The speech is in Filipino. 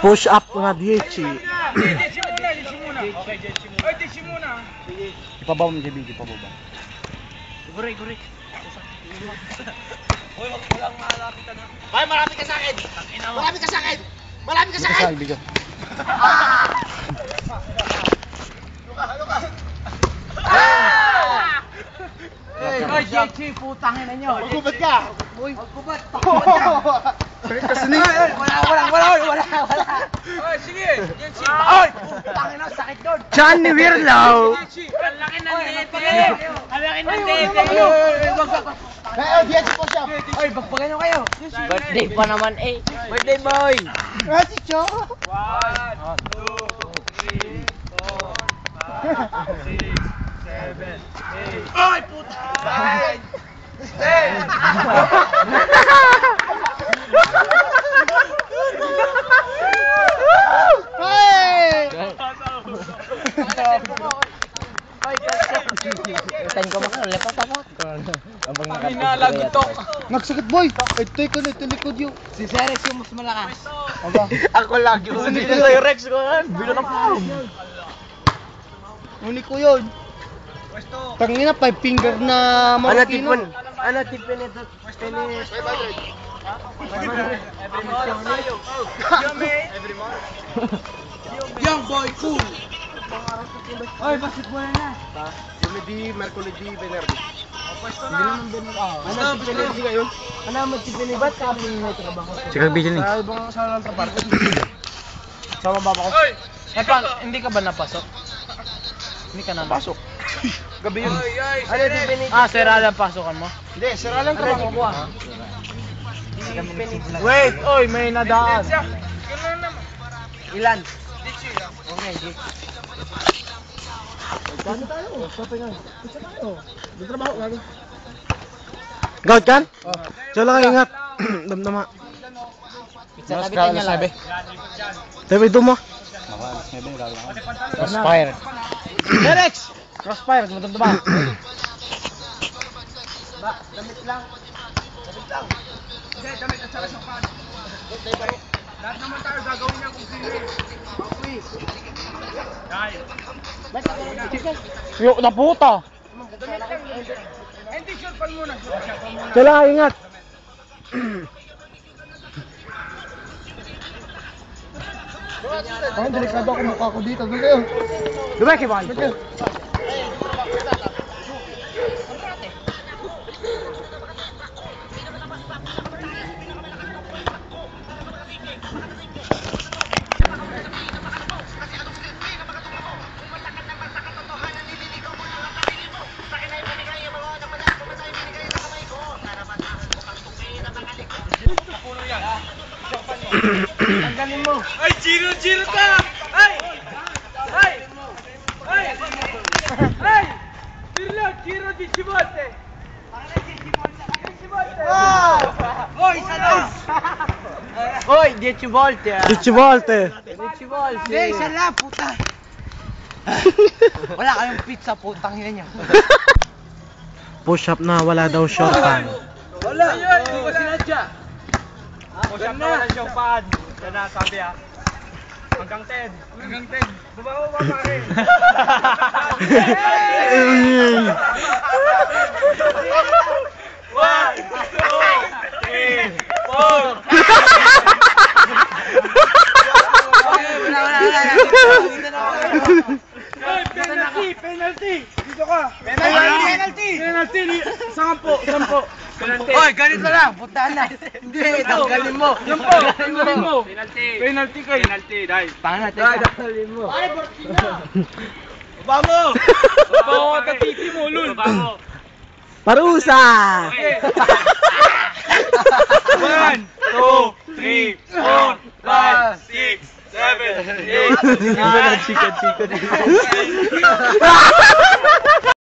Push up nga Dieci. Dieci muna. Okay, Dieci muna. Ipabaw mo JB, ipabaw ba? Gurik. Hoy, walang malapitan na. Bay, malapit ka sa akin. Malapit ka sa akin. Bigo. Hoy, Dieci, putang ina nyo. Magkubat ka. Magkubat. Kasi ni. Wala. Hoy, sige. Dieci. Hoy, putang ina, sakit doon. Johnny Wirlaw. Dieci, ang laki ng tete. Ang laki ng tete. Dieci po siya. Hoy, bagpagan nyo kayo. Birthday pa naman eh. Birthday boy. Si Cho. 1, 2, 3, 4, 5, 6, 7, 8. Ay, puta! 9, 10. Tan ko makano lepas apa? Abang nakalagutok. Nagsakit boy. Ito likod yun. Si Serex yung mas malakas. Aba. Ako lagi. Hindi ko yung Rex ko. Bilo na pa. Uni ko yun. Tangina 5 finger na Marokino. Ano tipin ito? Finish. 500. Every month. Young boy cool. Oy, basketball na. Di Merkulis di Benerdi. Pwesto na. Ano tipin ngayon? Ano mo tipin ba't kami may trabaho? Sige video ni. Sa ibang sa trabaho. Sama baba ko. Hindi ka ba napasok? Hindi ka napasok. Gabi yun. Sira lang pasokan mo? Hindi, sira lang ka makukuha. Wait, oy, may nadaan. Ilan? Okay, Gano'n tayo? Sapay nga. Pizza tayo. Doon trabaho, gano'n. Gout kan? Diyan lang ingat. Damdama. Pizza tabi ka niya lang. Tabi ito mo. Crossfire. Derex! Crossfire, gumutong ba? Damit lang. Hindi, damit at saka siyang pan. Lahat naman tayo gagawin niya kung sino eh. Okay. Dahil. Yo, na puta. Damit lang. Hindi, sure pan muna. Diyan lang ingat. Ang delikado ako mukha ko dito. Doon kayo. Dumay kay Bang. Tanggalin mo. Ay, Giro ka! Ay! Giro di Chibote! Hoy, sana! Hoy, 10 volte! 10 volte! 10 volte! Hindi, isa lang, puta! Wala kayong pizza, putang ina niya. Push up na, wala daw short pan. Wala! Hindi ko sinadya! Push up na wala siyang pan. Yan na, sabi ha. Hanggang 10. Babawa pa rin. 1, 2, 3, 4. Penalty! Dito ka! Penalty! 10! Oy, ganito lang! Puntahan na! Hindi, tanggalin mo! Tanggalin mo! Penalty kayo! Penalty, dahil! Pangan natin ka! Tanggalin mo! Ay, Bortina! Baba mo! Baba mo at titi mo, lul! Baba mo! Parusa! 1, 2, 3, 4, 5, 6, 7, 8, 9, Chicken.